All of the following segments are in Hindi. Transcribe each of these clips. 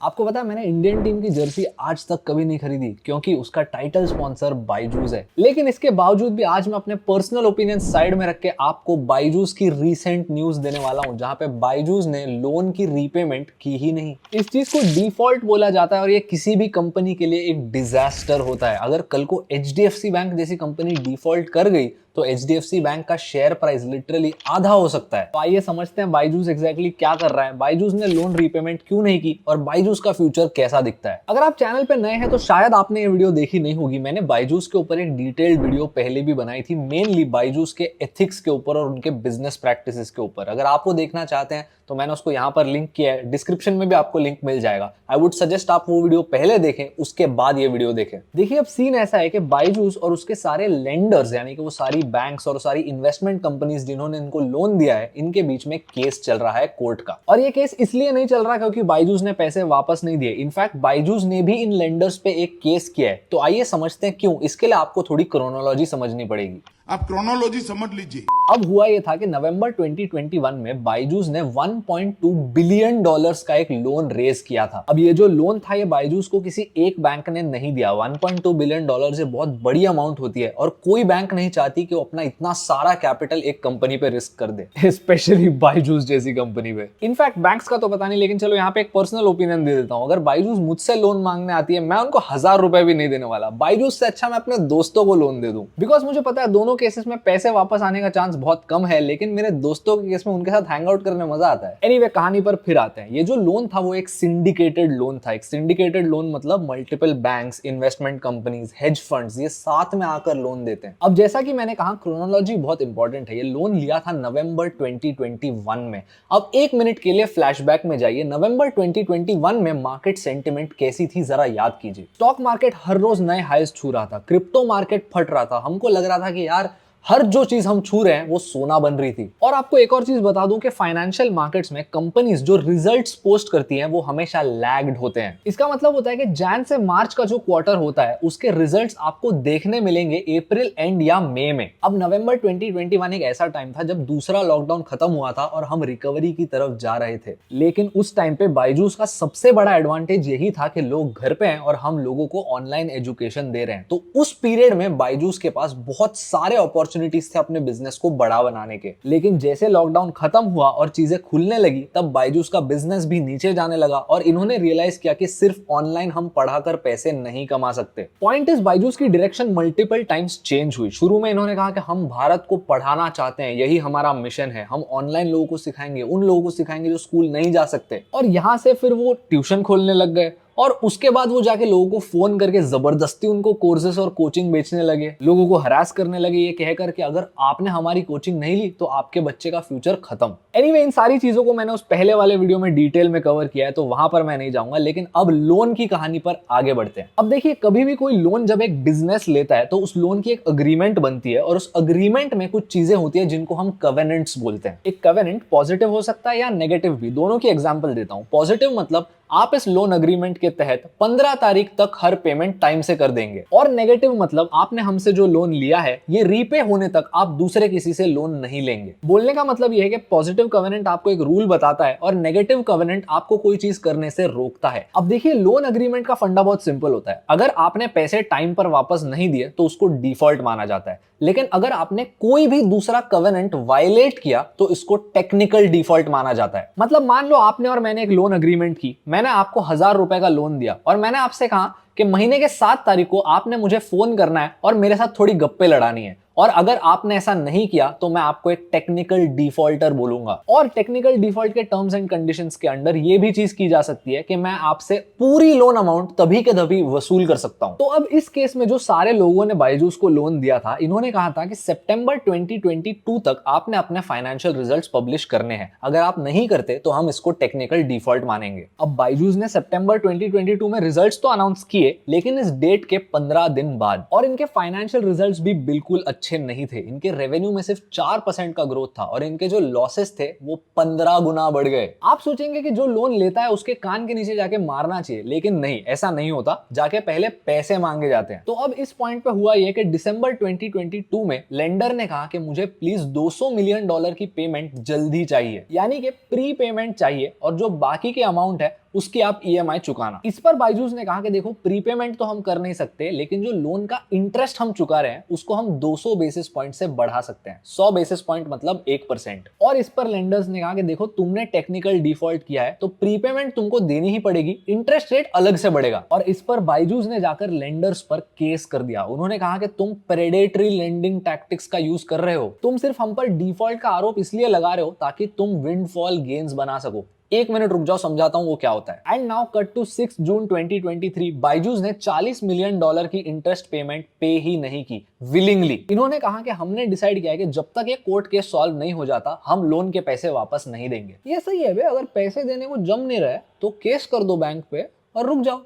आपको पता है मैंने इंडियन टीम की जर्सी आज तक कभी नहीं खरीदी क्योंकि उसका टाइटल स्पॉन्सर बायजूस है। लेकिन इसके बावजूद भी आज मैं अपने पर्सनल ओपिनियन साइड में रख के आपको बायजूस की रीसेंट न्यूज देने वाला हूं, जहां पे बायजूस ने लोन की रीपेमेंट की ही नहीं। इस चीज को डिफॉल्ट बोला जाता है और ये किसी भी कंपनी के लिए एक डिजास्टर होता है। अगर कल को एचडीएफसी बैंक जैसी कंपनी डिफॉल्ट कर गई तो एचडीएफसी बैंक का शेयर प्राइस लिटरली आधा हो सकता है। तो आइए समझते हैं बायजूस एग्जैक्टली क्या कर रहा है, बायजूस ने लोन रीपेमेंट क्यों नहीं की और बायजूस का फ्यूचर कैसा दिखता है। अगर आप चैनल पे नए हैं तो शायद आपने ये वीडियो देखी नहीं होगी। मैंने बायजूस के ऊपर एक डिटेल्ड वीडियो पहले भी बनाई थी, मेनली बायजूस के एथिक्स के ऊपर और उनके बिजनेस प्रैक्टिसेस के ऊपर। अगर आप वो देखना चाहते हैं तो मैंने उसको यहाँ पर लिंक किया है, डिस्क्रिप्शन में भी आपको लिंक मिल जाएगा। आई वुड सजेस्ट आप वो वीडियो पहले देखें, उसके बाद ये वीडियो देखें। देखिए अब सीन ऐसा है कि बायजूस और उसके सारे लेंडर्स यानी कि वो सारी बैंक्स और सारी इन्वेस्टमेंट कंपनीज जिन्होंने इनको लोन दिया है, इनके बीच में केस चल रहा है कोर्ट का। और ये केस इसलिए नहीं चल रहा क्योंकि बायजूस ने पैसे वापस नहीं दिए। इनफैक्ट बायजूस ने भी इन लेंडर्स पे एक केस किया है। तो आइए समझते हैं क्यों। इसके लिए आपको थोड़ी क्रोनोलॉजी समझनी पड़ेगी। आप क्रोनोलॉजी समझ लीजिए। अब हुआ यह था कि नवंबर 2021 में बायजूस ने 1.2 बिलियन डॉलर्स का एक लोन रेज किया था। अब ये जो लोन था ये बायजूस को किसी एक बैंक ने नहीं दिया। 1.2 बिलियन डॉलर से बहुत बड़ी अमाउंट होती है और कोई बैंक नहीं चाहती कि वो अपना इतना सारा कैपिटल एक कंपनी पे रिस्क कर दे, स्पेशली बायजूस जैसी कंपनी पे। इनफैक्ट बैंक्स का तो पता नहीं, लेकिन चलो यहाँ पे एक पर्सनल ओपिनियन दे देता हूँ। अगर बायजूस मुझसे लोन मांगने आती है, मैं उनको 1000 रुपए भी नहीं देने वाला। बायजूस से अच्छा मैं अपने दोस्तों को लोन दे दूं, बिकॉज मुझे पता है दोनों केसेस में पैसे वापस आने का चांस बहुत कम है, लेकिन मेरे दोस्तों के केस में उनके साथ हैंग आउट करने में मजा आता है। एनीवे कहानी पर फिर आते हैं। ये जो लोन था वो एक सिंडिकेटेड लोन था। एक सिंडिकेटेड लोन मतलब multiple banks, investment companies, hedge funds ये साथ में आकर लोन देते हैं। अब जैसा कि मैंने कहा क्रोनोलॉजी बहुत इंपॉर्टेंट है। ये लोन लिया था नवंबर 2021 में। अब एक मिनट के लिए फ्लैशबैक में जाइए। नवंबर 2021 में मार्केट सेंटिमेंट कैसी थी जरा याद कीजिए। स्टॉक मार्केट हर रोज नए हाईज छू रहा था, क्रिप्टो मार्केट फट रहा था। हमको लग रहा था कि यार हर जो चीज हम छू रहे हैं वो सोना बन रही थी। और आपको एक और चीज बता दूं कि फाइनेंशियल मार्केट्स में कंपनीज जो रिजल्ट्स पोस्ट करती हैं वो हमेशा लैग्ड होते हैं। इसका मतलब होता है कि जैन से मार्च का जो क्वार्टर होता है उसके रिजल्ट्स आपको देखने मिलेंगे अप्रैल एंड या मई में। अब नवंबर 2021 एक ऐसा टाइम था जब दूसरा लॉकडाउन खत्म हुआ था और हम रिकवरी की तरफ जा रहे थे। लेकिन उस टाइम पे बायजूस का सबसे बड़ा एडवांटेज यही था कि लोग घर पे हैं और हम लोगों को ऑनलाइन एजुकेशन दे रहे हैं। तो उस पीरियड में बायजूस के पास बहुत सारे अपॉर्चुनिटीज थे अपने बिजनेस को बड़ा बनाने के। लेकिन जैसे लॉकडाउन खत्म हुआ और चीजें खुलने लगी तब बायजूस का बिजनेस भी नीचे जाने लगा और इन्होंने रियलाइज किया कि सिर्फ ऑनलाइन हम पढ़ाकर पैसे नहीं कमा सकते। पॉइंट इज बायजूस की डायरेक्शन मल्टीपल टाइम्स चेंज हुई। शुरू में इन्होंने कहा कि हम भारत को पढ़ाना चाहते हैं, यही हमारा मिशन है, हम ऑनलाइन लोगों को सिखाएंगे, उन लोगों को सिखाएंगे जो स्कूल नहीं जा सकते। और यहां से फिर वो ट्यूशन खोलने लग गए और उसके बाद वो जाके लोगों को फोन करके जबरदस्ती उनको कोर्सेस और कोचिंग बेचने लगे, लोगों को हरास करने लगे ये कहकर कि अगर आपने हमारी कोचिंग नहीं ली तो आपके बच्चे का फ्यूचर खत्म। एनीवे इन सारी चीजों को मैंने उस पहले वाले वीडियो में डिटेल में कवर किया है तो वहां पर मैं नहीं जाऊंगा। लेकिन अब लोन की कहानी पर आगे बढ़ते हैं। अब देखिए कभी भी कोई लोन जब एक बिजनेस लेता है तो उस लोन की एक अग्रीमेंट बनती है और उस अग्रीमेंट में कुछ चीजें होती है जिनको हम कवेनेंट्स बोलते हैं। एक कवेनेंट पॉजिटिव हो सकता है या नेगेटिव भी, दोनों की एग्जांपल देता हूं। पॉजिटिव मतलब आप इस लोन अग्रीमेंट के तहत 15 तारीख तक हर पेमेंट टाइम से कर देंगे, और नेगेटिव मतलब आपने हमसे जो लोन लिया है ये रीपे होने तक आप दूसरे किसी से लोन नहीं लेंगे। बोलने का मतलब यह है कि पॉजिटिव कवेनेंट आपको एक रूल बताता है और नेगेटिव कवेनेंट आपको कोई चीज करने से रोकता है। अब देखिए लोन अग्रीमेंट का फंडा बहुत सिंपल होता है। अगर आपने पैसे टाइम पर वापस नहीं दिए तो उसको डिफॉल्ट माना जाता है, लेकिन अगर आपने कोई भी दूसरा कवेनेंट वायलेट किया तो इसको टेक्निकल डिफॉल्ट माना जाता है। मतलब मान लो आपने और मैंने एक लोन अग्रीमेंट की, मैंने आपको 1000 रुपए का लोन दिया और मैंने आपसे कहा कि महीने के 7 तारीख को आपने मुझे फोन करना है और मेरे साथ थोड़ी गप्पे लड़ानी है, और अगर आपने ऐसा नहीं किया तो मैं आपको एक टेक्निकल डिफॉल्टर बोलूंगा। और टेक्निकल डिफॉल्ट के टर्म्स एंड कंडीशंस के अंडर ये भी चीज की जा सकती है कि मैं आपसे पूरी लोन अमाउंट तभी के तभी वसूल कर सकता हूं। तो अब इस केस में जो सारे लोगों ने बायजूस को लोन दिया था, इन्होंने कहा था कि सितंबर 2022 तक आपने अपने फाइनेंशियल रिजल्ट्स पब्लिश करने हैं, अगर आप नहीं करते तो हम इसको टेक्निकल डिफॉल्ट मानेंगे। अब बायजूस ने सितंबर 2022 में रिजल्ट्स तो अनाउंस किए, लेकिन इस डेट के 15 दिन बाद, और इनके फाइनेंशियल रिजल्ट्स भी बिल्कुल अच्छे नहीं थे। इनके रेवेन्यू में सिर्फ 4% का ग्रोथ था और इनके जो लॉसेस थे वो 15 गुना बढ़ गए। आप सोचेंगे कि जो लोन लेता है उसके कान के नीचे जाके मारना चाहिए, लेकिन नहीं, ऐसा नहीं होता। जाके पहले पैसे मांगे जाते हैं। तो अब इस पॉइंट पे हुआ ये कि दिसंबर 2022 में लेंडर ने कहा कि मुझे प्लीज 200 मिलियन डॉलर की पेमेंट जल्दी चाहिए, यानी कि प्री पेमेंट चाहिए, और जो बाकी के अमाउंट है उसकी आप EMI चुकाना। इस पर बायजूस ने कहा कि देखो प्रीपेमेंट तो हम कर नहीं सकते, लेकिन जो लोन का इंटरेस्ट हम चुका रहे हैं उसको हम 200 बेसिस पॉइंट से बढ़ा सकते हैं। 100 बेसिस पॉइंट मतलब 1%। और इस पर लेंडर्स ने कहा कि देखो तुमने टेक्निकल डिफॉल्ट किया है तो प्रीपेमेंट तुमको देनी ही पड़ेगी, इंटरेस्ट रेट अलग से बढ़ेगा। और इस पर बायजूस ने जाकर लेंडर्स पर केस कर दिया। उन्होंने कहा कि तुम प्रेडेटरी लेंडिंग टैक्टिक्स का यूज कर रहे हो, तुम सिर्फ हम पर डिफॉल्ट का आरोप इसलिए लगा रहे हो ताकि तुम विंडफॉल गेन्स बना सको। एक मिनट रुक जाओ, समझाता हूं वो क्या होता है। एंड नाउ कट टू 6 जून 2023। बायजूस ने $40 मिलियन की इंटरेस्ट पेमेंट पे ही नहीं की विलिंगली। इन्होंने कहा कि हमने डिसाइड किया है कि जब तक ये कोर्ट केस सॉल्व नहीं हो जाता हम लोन के पैसे वापस नहीं देंगे। ये सही है बे, अगर पैसे देने को जम नहीं रहे तो केस कर दो बैंक पे और रुक जाओ।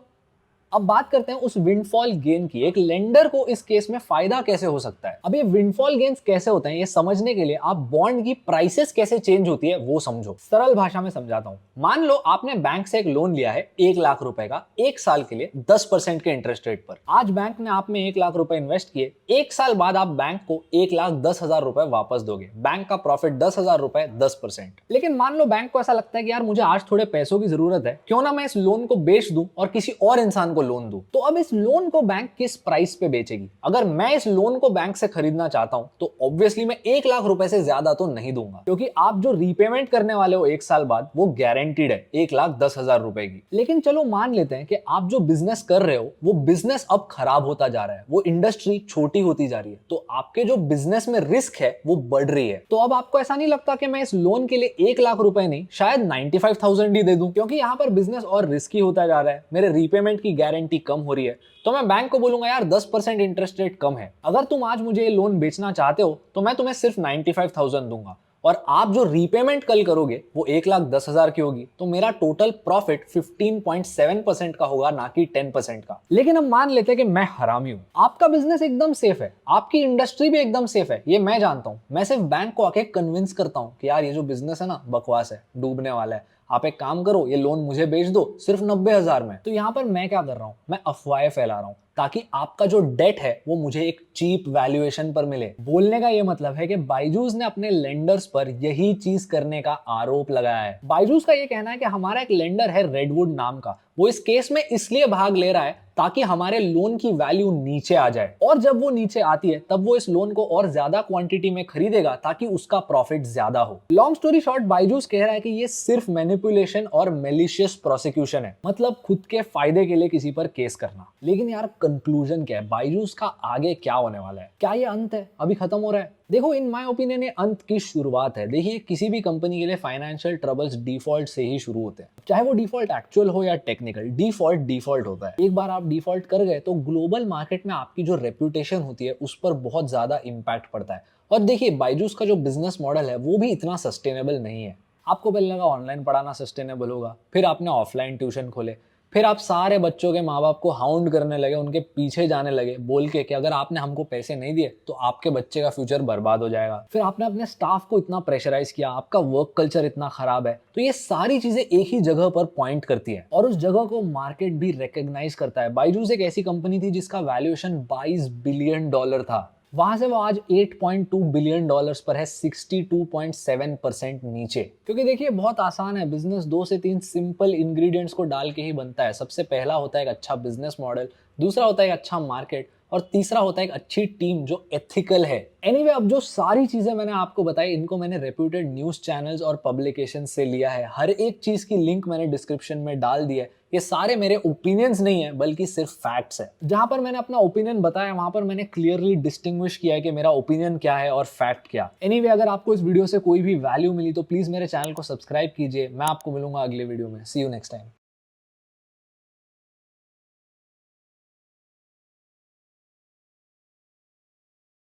अब बात करते हैं उस विंडफॉल गेन की। एक लेंडर को इस केस में फायदा कैसे हो सकता है। अब ये विंडफॉल गेन्स कैसे होते हैं ये समझने के लिए आप बॉन्ड की प्राइसेस कैसे चेंज होती है वो समझो। सरल भाषा में समझाता हूं। मान लो आपने बैंक से एक लोन लिया है 1 लाख रुपए का, 1 साल के लिए 10% के इंटरेस्ट रेट पर। आज बैंक ने आप में 1 लाख रुपए इन्वेस्ट किए, 1 साल बाद आप बैंक को 1,10,000 रुपए वापस दोगे। बैंक का प्रॉफिट 10,000 रुपए, 10%। लेकिन मान लो बैंक को ऐसा लगता है कि यार मुझे आज थोड़े पैसों की जरूरत है, क्यों ना मैं इस लोन को बेच दूं और किसी और इंसान को लोन दूं। तो अब इस लोन को बैंक किस प्राइस पे बेचेगी। अगर मैं इस लोन को बैंक से खरीदना चाहता हूं तो ऑब्वियसली मैं 1 लाख रुपए से ज्यादा तो नहीं दूंगा, क्योंकि आप जो रीपेमेंट करने वाले हो 1 साल बाद वो गारंटीड है 1,10,000 रुपए की। लेकिन चलो मान लेते हैं कि आप जो बिजनेस कर रहे हो वो बिजनेस अब खराब होता जा रहा है, वो इंडस्ट्री छोटी होती जा रही है, तो आपके जो बिजनेस में रिस्क है वो बढ़ रही है। तो अब आपको ऐसा नहीं लगता कि मैं इस लोन के लिए 1 लाख रुपए नहीं शायद 95,000 ही दे दूं, क्योंकि यहाँ पर बिजनेस और रिस्की होता जा रहा है, मेरे रीपेमेंट की गारंटी कम हो रही है। तो मैं बैंक को बोलूंगा यार 10% इंटरेस्ट रेट कम है, अगर तुम आज मुझे ये लोन बेचना चाहते हो तो मैं तुम्हें सिर्फ 95,000 दूंगा, और आप जो रीपेमेंट कल करोगे वो 1,10,000 की होगी, तो मेरा टोटल प्रॉफिट 15.7% का होगा, ना कि 10% का। लेकिन अब मान लेते हैं कि मैं हरामी हूं, आपका बिजनेस एकदम सेफ है, आपकी इंडस्ट्री भी एकदम सेफ है, ये मैं जानता हूं। मैं सिर्फ बैंक को आके कन्विंस करता हूं कि यार ये जो बिजनेस है ना बकवास है, डूबने वाला है, आप एक काम करो ये लोन मुझे बेच दो सिर्फ 90,000 में। तो यहाँ पर मैं क्या कर रहा हूँ, मैं अफवाहें फैला रहा हूँ ताकि आपका जो डेट है वो मुझे एक चीप वैल्यूएशन पर मिले। बोलने का ये मतलब है कि बायजूस ने अपने लेंडर्स पर यही चीज करने का आरोप लगाया है। बायजूस का ये कहना है कि हमारा एक लेंडर है रेडवुड नाम का, वो इस केस में इसलिए भाग ले रहा है ताकि हमारे लोन की वैल्यू नीचे आ जाए, और जब वो नीचे आती है तब वो इस लोन को और ज्यादा क्वांटिटी में खरीदेगा ताकि उसका प्रॉफिट ज्यादा हो। लॉन्ग स्टोरी शॉर्ट, बायजूस कह रहा है कि ये सिर्फ मैनिपुलेशन और मेलिशियस प्रोसिक्यूशन है, मतलब खुद के फायदे के लिए किसी पर केस करना। लेकिन यार कंक्लूजन क्या है, बायजूस का आगे क्या होने वाला है? क्या ये अंत है, अभी खत्म हो रहा है? देखो इन माय ओपिनियन ये अंत की शुरुआत है। देखिए किसी भी कंपनी के लिए फाइनेंशियल ट्रबल्स डिफॉल्ट से ही शुरू होते हैं, चाहे वो डिफॉल्ट एक्चुअल हो या टेक्निकल, डिफॉल्ट होता है। एक बार आप डिफॉल्ट कर गए तो ग्लोबल मार्केट में आपकी जो रेप्यूटेशन होती है उस पर बहुत ज्यादा इंपैक्ट पड़ता है। और देखिए बायजूस का जो बिजनेस मॉडल है वो भी इतना सस्टेनेबल नहीं है। आपको पहले लगा ऑनलाइन पढ़ाना सस्टेनेबल होगा, फिर आपने ऑफलाइन ट्यूशन खोले, फिर आप सारे बच्चों के माँ बाप को हाउंड करने लगे, उनके पीछे जाने लगे बोल के कि अगर आपने हमको पैसे नहीं दिए तो आपके बच्चे का फ्यूचर बर्बाद हो जाएगा। फिर आपने अपने स्टाफ को इतना प्रेशराइज किया, आपका वर्क कल्चर इतना खराब है। तो ये सारी चीजें एक ही जगह पर पॉइंट करती है और उस जगह को मार्केट भी रिकॉग्नाइज करता है। बायजूस एक ऐसी कंपनी थी जिसका वैल्यूएशन $22 बिलियन था, वहां से वो आज $8.2 बिलियन पर है, 62.7% नीचे। क्योंकि देखिए बहुत आसान है, बिजनेस 2 से 3 सिंपल इंग्रेडिएंट्स को डाल के ही बनता है। सबसे पहला होता है एक अच्छा बिजनेस मॉडल, दूसरा होता है एक अच्छा मार्केट, और तीसरा होता है एक अच्छी टीम जो एथिकल है। एनीवे, अब जो सारी चीजें मैंने आपको बताई इनको मैंने रेप्यूटेड न्यूज चैनल्स और पब्लिकेशन से लिया है। हर एक चीज की लिंक मैंने डिस्क्रिप्शन में डाल दी है। ये सारे मेरे ओपिनियंस नहीं है बल्कि सिर्फ फैक्ट्स है। जहां पर मैंने अपना ओपिनियन बताया वहां पर मैंने क्लियरली डिस्टिंग्विश किया है कि मेरा ओपिनियन क्या है और फैक्ट क्या। एनीवे, अगर आपको इस वीडियो से कोई भी वैल्यू मिली तो प्लीज मेरे चैनल को सब्सक्राइब कीजिए। मैं आपको मिलूंगा अगले वीडियो में। सी यू नेक्स्ट टाइम।